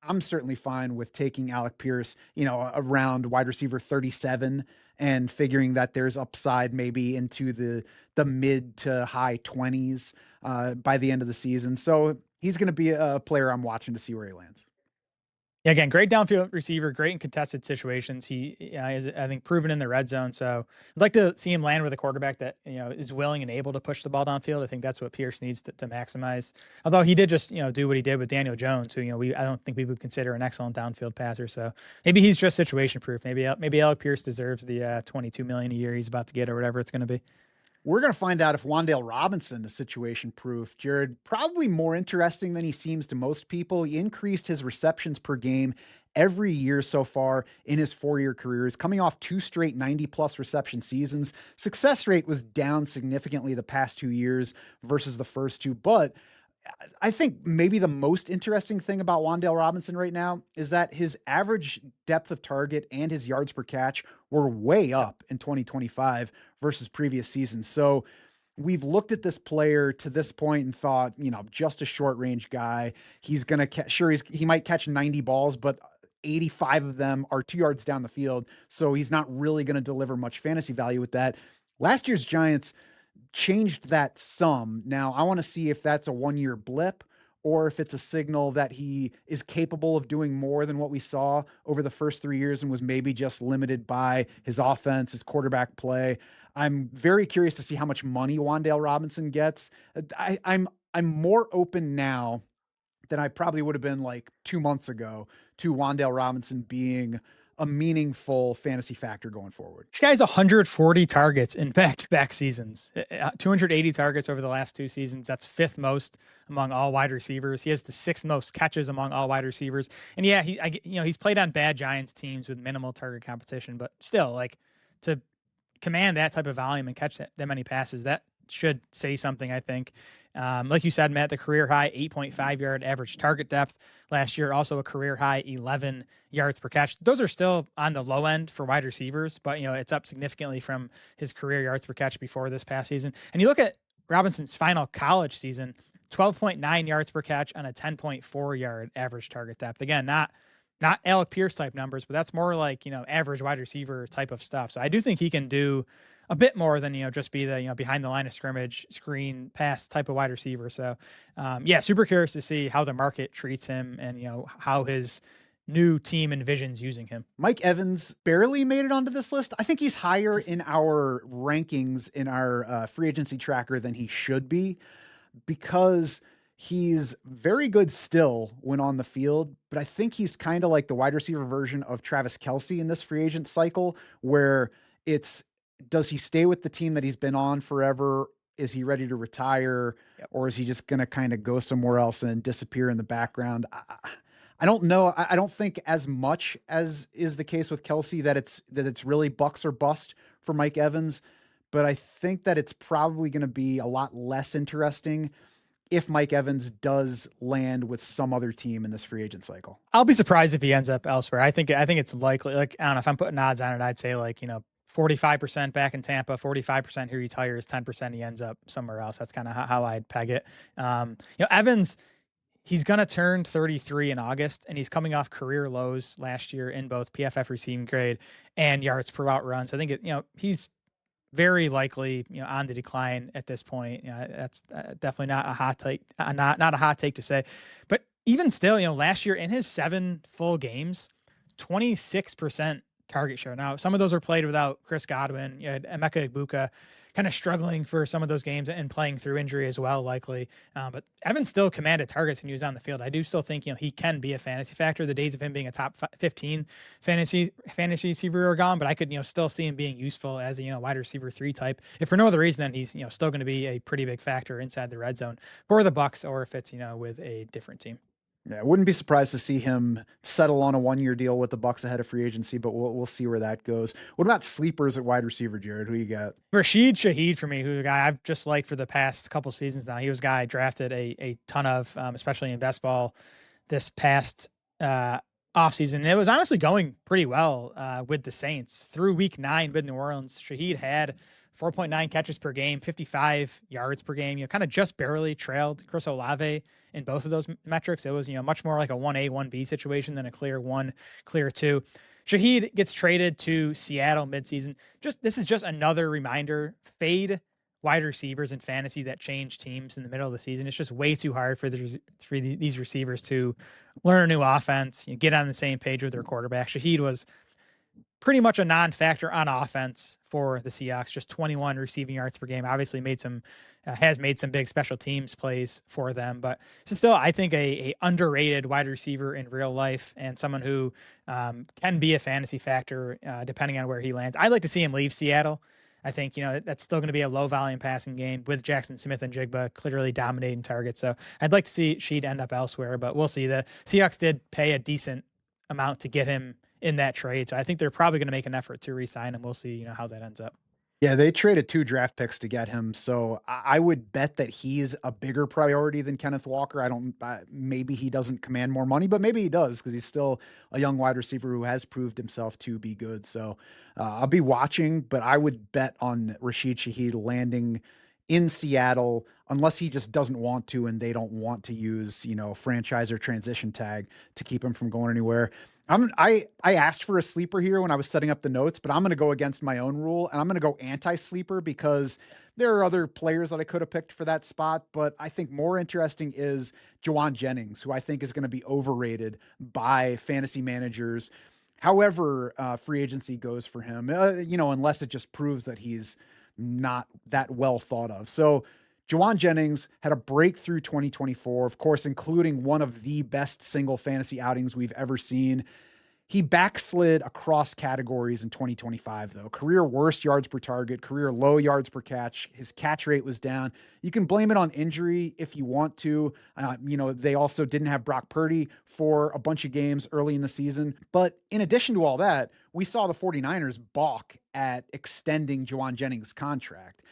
I'm certainly fine with taking Alec Pierce, around wide receiver 37 and figuring that there's upside maybe into the mid to high 20s by the end of the season. So he's going to be a player I'm watching to see where he lands. Yeah, again, great downfield receiver, great in contested situations. He is, I think, proven in the red zone. So I'd like to see him land with a quarterback that is willing and able to push the ball downfield. I think that's what Pierce needs to maximize. Although he did just do what he did with Daniel Jones, who I don't think we would consider an excellent downfield passer. So maybe he's just situation proof. Maybe Alec Pierce deserves the $22 million a year he's about to get, or whatever it's going to be. We're going to find out if Wan'Dale Robinson is situation proof. Jared, probably more interesting than he seems to most people. He increased his receptions per game every year so far in his 4-year career. He's coming off 2 straight 90-plus reception seasons. Success rate was down significantly the past 2 years versus the first two, but I think maybe the most interesting thing about Wan'Dale Robinson right now is that his average depth of target and his yards per catch were way up in 2025 versus previous seasons. So we've looked at this player to this point and thought, just a short range guy. He's going to he might catch 90 balls, but 85 of them are 2 yards down the field. So he's not really going to deliver much fantasy value with that. Last year's Giants changed that some. Now, I want to see if that's a 1-year blip or if it's a signal that he is capable of doing more than what we saw over the first 3 years and was maybe just limited by his offense, his quarterback play. I'm very curious to see how much money Wan'Dale Robinson gets. I'm more open now than I probably would have been like 2 months ago to Wan'Dale Robinson being a meaningful fantasy factor going forward. This guy's 140 targets in back-to-back seasons, 280 targets over the last 2 seasons. That's 5th most among all wide receivers. He has the 6th most catches among all wide receivers. And yeah, he's played on bad Giants teams with minimal target competition, but still, like, to command that type of volume and catch that many passes, that should say something, I think. Like you said, Matt, the career high 8.5 yard average target depth last year, also a career high 11 yards per catch. Those are still on the low end for wide receivers, but it's up significantly from his career yards per catch before this past season. And you look at Robinson's final college season, 12.9 yards per catch on a 10.4 yard average target depth. Again, not Alec Pierce type numbers, but that's more like, average wide receiver type of stuff. So I do think he can do a bit more than, just be the, behind the line of scrimmage, screen pass type of wide receiver. So yeah, super curious to see how the market treats him and, how his new team envisions using him. Mike Evans barely made it onto this list. I think he's higher in our rankings in our free agency tracker than he should be, because he's very good still when on the field, but I think he's kind of like the wide receiver version of Travis Kelce in this free agent cycle, where does he stay with the team that he's been on forever? Is he ready to retire? Yep. Or is he just going to kind of go somewhere else and disappear in the background? I don't know. I don't think as much as is the case with Kelce that it's really bucks or bust for Mike Evans, but I think that it's probably going to be a lot less interesting if Mike Evans does land with some other team in this free agent cycle. I'll be surprised if he ends up elsewhere. I think it's likely, like, I don't know, if I'm putting odds on it, I'd say, like, 45% back in Tampa, 45% he retires, 10% he ends up somewhere else. That's kind of how I'd peg it. Evans, he's going to turn 33 in August, and he's coming off career lows last year in both PFF receiving grade and yards per route run. So I think he's very likely, on the decline at this point. That's definitely not a hot take, not a hot take to say, but even still, last year in his 7 full games, 26% target share. Now, some of those are played without Chris Godwin. You had Emeka Egbuka kind of struggling for some of those games and playing through injury as well, likely. But Evans still commanded targets when he was on the field. I do still think, he can be a fantasy factor. The days of him being a top 15 fantasy receiver are gone, but I could, still see him being useful as a, wide receiver 3 type. If for no other reason, then he's, still going to be a pretty big factor inside the red zone for the Bucs, or if it's, with a different team. Yeah, I wouldn't be surprised to see him settle on a 1-year deal with the Bucks ahead of free agency, but we'll see where that goes. What about sleepers at wide receiver, Jared? Who you got? Rashid Shaheed for me, who's a guy I've just liked for the past couple seasons now. He was a guy I drafted a ton of, especially in best ball this past offseason. And it was honestly going pretty well with the Saints. Through week 9 with New Orleans, Shaheed had 4.9 catches per game, 55 yards per game, kind of just barely trailed Chris Olave in both of those metrics. It was, much more like a 1A, 1B situation than a clear 1, clear 2. Shaheed gets traded to Seattle midseason. This is just another reminder: fade wide receivers in fantasy that change teams in the middle of the season. It's just way too hard for these receivers to learn a new offense, get on the same page with their quarterback. Shaheed was pretty much a non-factor on offense for the Seahawks, just 21 receiving yards per game. Obviously has made some big special teams plays for them, but still, I think a underrated wide receiver in real life and someone who can be a fantasy factor depending on where he lands. I'd like to see him leave Seattle. I think, that's still going to be a low volume passing game with Jackson Smith and Jigba clearly dominating targets. So I'd like to see Sheed end up elsewhere, but we'll see. The Seahawks did pay a decent amount to get him in that trade. So I think they're probably going to make an effort to re-sign him. We'll see, how that ends up. Yeah, they traded 2 draft picks to get him, so I would bet that he's a bigger priority than Kenneth Walker. I don't. Maybe he doesn't command more money, but maybe he does because he's still a young wide receiver who has proved himself to be good. So I'll be watching, but I would bet on Rashid Shaheed landing in Seattle unless he just doesn't want to and they don't want to use, franchise or transition tag to keep him from going anywhere. I asked for a sleeper here when I was setting up the notes, but I'm going to go against my own rule and I'm going to go anti-sleeper because there are other players that I could have picked for that spot. But I think more interesting is Jauan Jennings, who I think is going to be overrated by fantasy managers. However, free agency goes for him, unless it just proves that he's not that well thought of. So Jauan Jennings had a breakthrough 2024, of course, including one of the best single fantasy outings we've ever seen. He backslid across categories in 2025, though. Career worst yards per target, career low yards per catch. His catch rate was down. You can blame it on injury if you want to. They also didn't have Brock Purdy for a bunch of games early in the season. But in addition to all that, we saw the 49ers balk at extending Jauan Jennings' contract.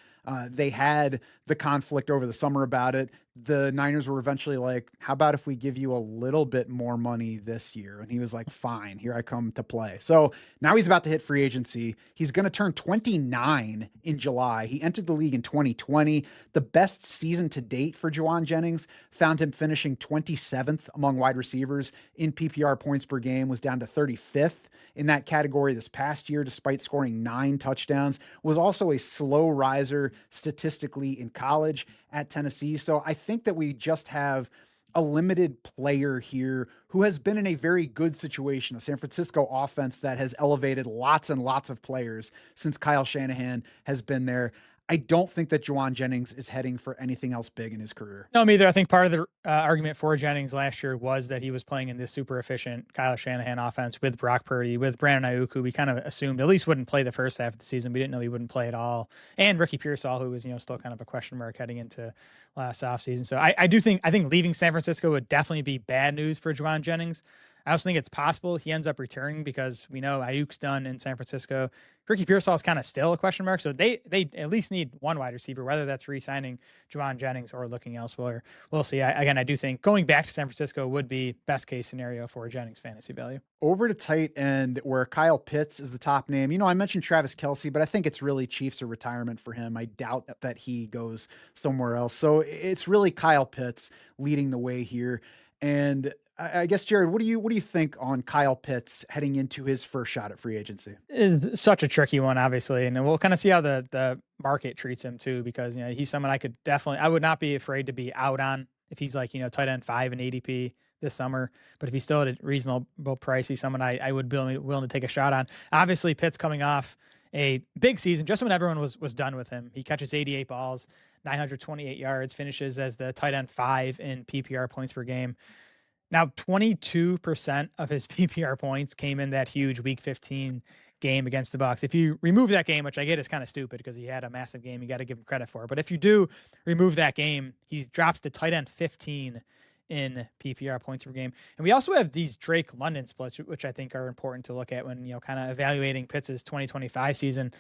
They had the conflict over the summer about it. The Niners were eventually like, how about if we give you a little bit more money this year? And he was like, fine, here I come to play. So now he's about to hit free agency. He's going to turn 29 in July. He entered the league in 2020. The best season to date for Jauan Jennings found him finishing 27th among wide receivers in PPR points per game, was down to 35th in that category this past year, despite scoring 9 touchdowns, was also a slow riser statistically in college at Tennessee. So I think that we just have a limited player here who has been in a very good situation, a San Francisco offense that has elevated lots and lots of players since Kyle Shanahan has been there. I don't think that Jauan Jennings is heading for anything else big in his career. No, me either. I think part of the argument for Jennings last year was that he was playing in this super efficient Kyle Shanahan offense with Brock Purdy, with Brandon Ayuk, who we kind of assumed at least wouldn't play the first half of the season. We didn't know he wouldn't play at all. And Ricky Pearsall, who was, still kind of a question mark heading into last offseason. So I think leaving San Francisco would definitely be bad news for Jauan Jennings. I also think it's possible he ends up returning because we know Ayuk's done in San Francisco. Ricky Pearsall is kind of still a question mark. So they at least need one wide receiver, whether that's re-signing Jauan Jennings or looking elsewhere. We'll see. I do think going back to San Francisco would be best case scenario for Jennings fantasy value. Over to tight end, where Kyle Pitts is the top name. I mentioned Travis Kelce, but I think it's really Chiefs or retirement for him. I doubt that he goes somewhere else. So it's really Kyle Pitts leading the way here. And I guess, Jared, what do you think on Kyle Pitts heading into his first shot at free agency? It's such a tricky one, obviously, and we'll kind of see how the market treats him too, because he's someone I would not be afraid to be out on if he's like tight end 5 in ADP this summer. But if he's still at a reasonable price, he's someone I would be willing to take a shot on. Obviously, Pitts coming off a big season, just when everyone was done with him. He catches 88 balls, 928 yards, finishes as the tight end 5 in PPR points per game. Now, 22% of his PPR points came in that huge Week 15 game against the Bucs. If you remove that game, which I get is kind of stupid because he had a massive game, you got to give him credit for. But if you do remove that game, he drops to tight end 15 in PPR points per game. And we also have these Drake London splits, which I think are important to look at when, kind of evaluating Pitts' 2025 season.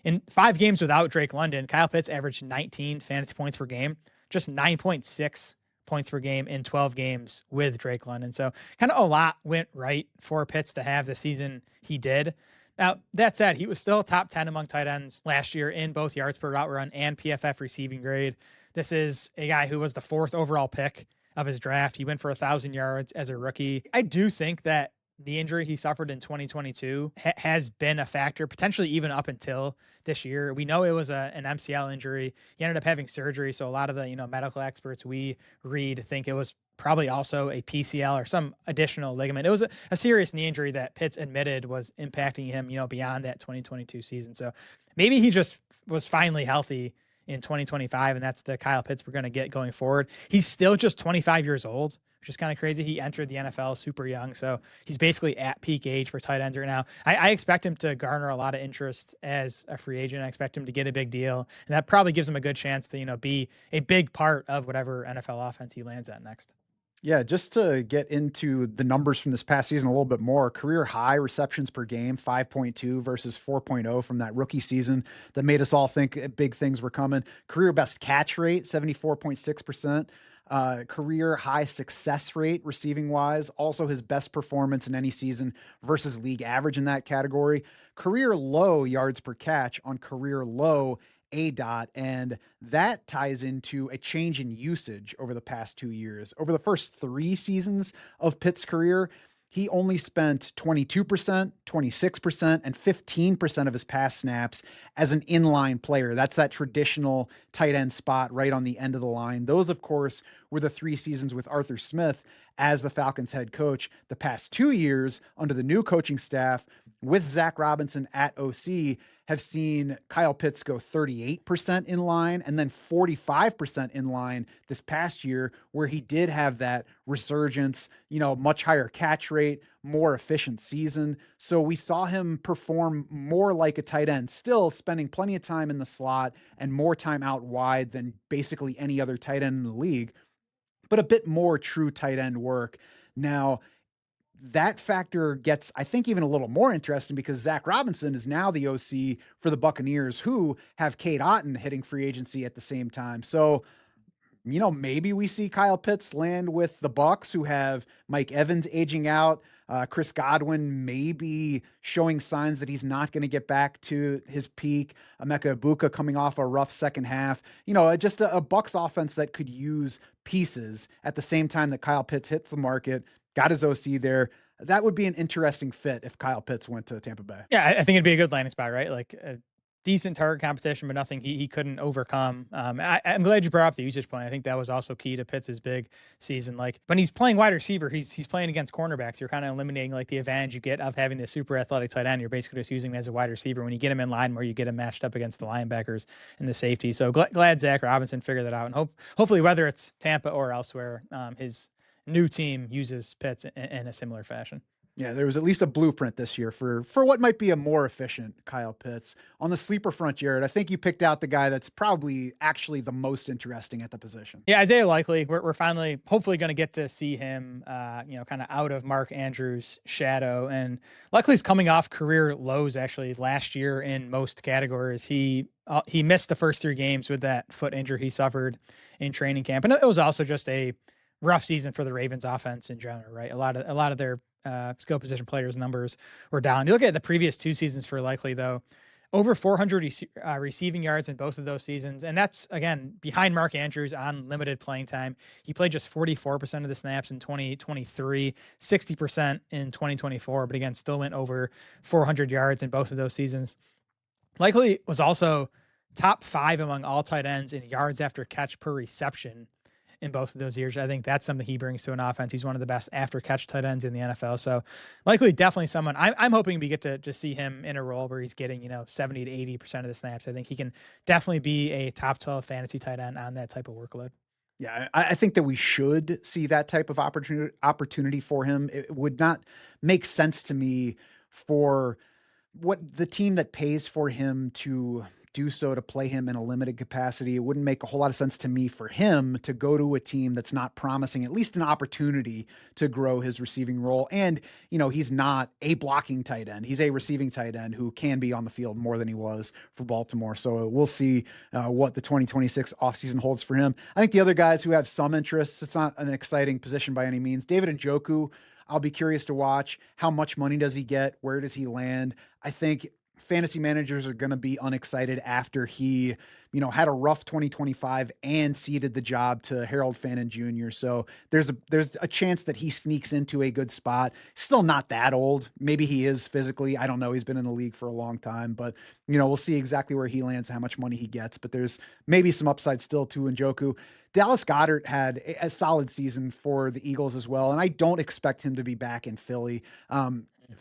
In 5 games without Drake London, Kyle Pitts averaged 19 fantasy points per game, just 9.6 points per game in 12 games with Drake London. So kind of a lot went right for Pitts to have the season he did. Now, that said, he was still top 10 among tight ends last year in both yards per route run and PFF receiving grade. This is a guy who was the 4th overall pick of his draft. He went for 1,000 yards as a rookie. I do think that the injury he suffered in 2022 has been a factor, potentially even up until this year. We know it was an MCL injury. He ended up having surgery. So a lot of the, medical experts we read think it was probably also a PCL or some additional ligament. It was a serious knee injury that Pitts admitted was impacting him, beyond that 2022 season. So maybe he just was finally healthy in 2025, and that's the Kyle Pitts we're going to get going forward. He's still just 25 years old, which is kind of crazy. He entered the NFL super young, so he's basically at peak age for tight ends right now. I expect him to garner a lot of interest as a free agent. I expect him to get a big deal, and that probably gives him a good chance to, be a big part of whatever NFL offense he lands at next. Yeah, just to get into the numbers from this past season a little bit more, career high receptions per game, 5.2 versus 4.0 from that rookie season that made us all think big things were coming. Career best catch rate, 74.6%. Career high success rate receiving wise, also his best performance in any season versus league average in that category. Career low yards per catch on career low ADOT, and that ties into a change in usage over the past 2 years. Over the first 3 seasons of Pitt's career, he only spent 22%, 26%, and 15% of his pass snaps as an inline player. That's that traditional tight end spot right on the end of the line. Those, of course, were the 3 seasons with Arthur Smith as the Falcons head coach. The past 2 years under the new coaching staff with Zach Robinson at OC have seen Kyle Pitts go 38% in line and then 45% in line this past year, where he did have that resurgence, much higher catch rate, more efficient season. So we saw him perform more like a tight end, still spending plenty of time in the slot and more time out wide than basically any other tight end in the league, but a bit more true tight end work. Now, that factor gets, I think, even a little more interesting because Zach Robinson is now the OC for the Buccaneers, who have Cade Otton hitting free agency at the same time. So, maybe we see Kyle Pitts land with the Bucs, who have Mike Evans aging out. Chris Godwin maybe showing signs that he's not going to get back to his peak. Emeka Egbuka coming off a rough second half. Just a Bucs offense that could use pieces at the same time that Kyle Pitts hits the market. Got his OC there. That would be an interesting fit if Kyle Pitts went to Tampa Bay. Yeah, I think it'd be a good landing spot, right? Like a decent target competition, but nothing he couldn't overcome. I'm glad you brought up the usage point. I think that was also key to Pitts' big season. Like when he's playing wide receiver, he's playing against cornerbacks. You're kind of eliminating like the advantage you get of having the super athletic tight end. You're basically just using him as a wide receiver when you get him in line where you get him matched up against the linebackers and the safety. So glad Zach Robinson figured that out, and hopefully whether it's Tampa or elsewhere, his new team uses Pitts in a similar fashion. Yeah, there was at least a blueprint this year for what might be a more efficient Kyle Pitts. On the sleeper front, Jared, I think you picked out the guy that's probably actually the most interesting at the position. Yeah, Isaiah Likely. We're finally, hopefully, going to get to see him, kind of out of Mark Andrews' shadow. And Likely's coming off career lows actually last year in most categories. He missed the first 3 games with that foot injury he suffered in training camp, and it was also just a rough season for the Ravens offense in general, right? A lot of their skill position players' numbers were down. You look at the previous 2 seasons for Likely, though, over 400 receiving yards in both of those seasons. And that's, again, behind Mark Andrews on limited playing time. He played just 44% of the snaps in 2023, 60% in 2024, but again, still went over 400 yards in both of those seasons. Likely was also top 5 among all tight ends in yards after catch per reception in both of those years. I think that's something he brings to an offense. He's one of the best after catch tight ends in the NFL. So Likely definitely someone I'm hoping we get to just see him in a role where he's getting, 70 to 80% of the snaps. I think he can definitely be a top 12 fantasy tight end on that type of workload. Yeah, I think that we should see that type of opportunity for him. It would not make sense to me for what the team that pays for him to do so to play him in a limited capacity. It wouldn't make a whole lot of sense to me for him to go to a team that's not promising at least an opportunity to grow his receiving role. And, he's not a blocking tight end. He's a receiving tight end who can be on the field more than he was for Baltimore. So we'll see what the 2026 offseason holds for him. I think the other guys who have some interest, it's not an exciting position by any means. David Njoku, I'll be curious to watch. How much money does he get? Where does he land? I think fantasy managers are going to be unexcited after he, had a rough 2025 and ceded the job to Harold Fannin Jr. So there's a chance that he sneaks into a good spot. Still not that old. Maybe he is physically. I don't know. He's been in the league for a long time, but we'll see exactly where he lands, how much money he gets, but there's maybe some upside still to Njoku. Dallas Goedert had a solid season for the Eagles as well, and I don't expect him to be back in Philly.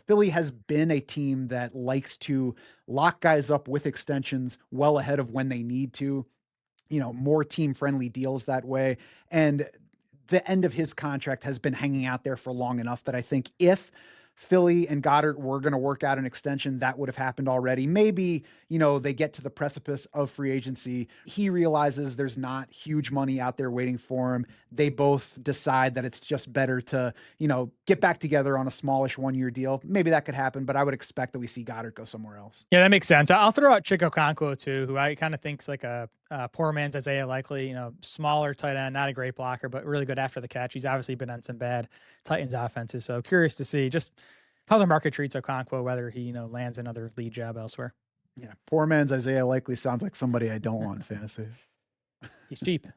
Philly has been a team that likes to lock guys up with extensions well ahead of when they need to, more team friendly deals that way. And the end of his contract has been hanging out there for long enough that I think if Philly and Goddard were going to work out an extension, that would have happened already. Maybe, they get to the precipice of free agency. He realizes there's not huge money out there waiting for him. They both decide that it's just better to, get back together on a smallish 1-year deal. Maybe that could happen, but I would expect that we see Goddard go somewhere else. Yeah, that makes sense. I'll throw out Chico Okonkwo too, who I kind of think's like a poor man's Isaiah Likely, smaller tight end, not a great blocker, but really good after the catch. He's obviously been on some bad Titans offenses. So curious to see just how the market treats Okonkwo, whether he, lands another lead job elsewhere. Yeah. Poor man's Isaiah Likely sounds like somebody I don't want in fantasy. He's cheap.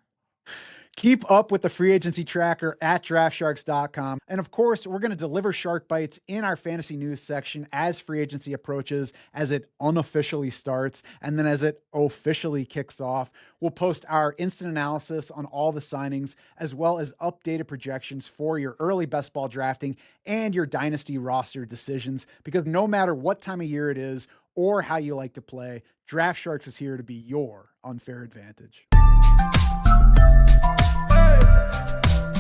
Keep up with the free agency tracker at draftsharks.com. And of course, we're going to deliver Shark Bites in our fantasy news section as free agency approaches, as it unofficially starts, and then as it officially kicks off. We'll post our instant analysis on all the signings, as well as updated projections for your early best ball drafting and your dynasty roster decisions, because no matter what time of year it is or how you like to play, Draft Sharks is here to be your unfair advantage. Hey!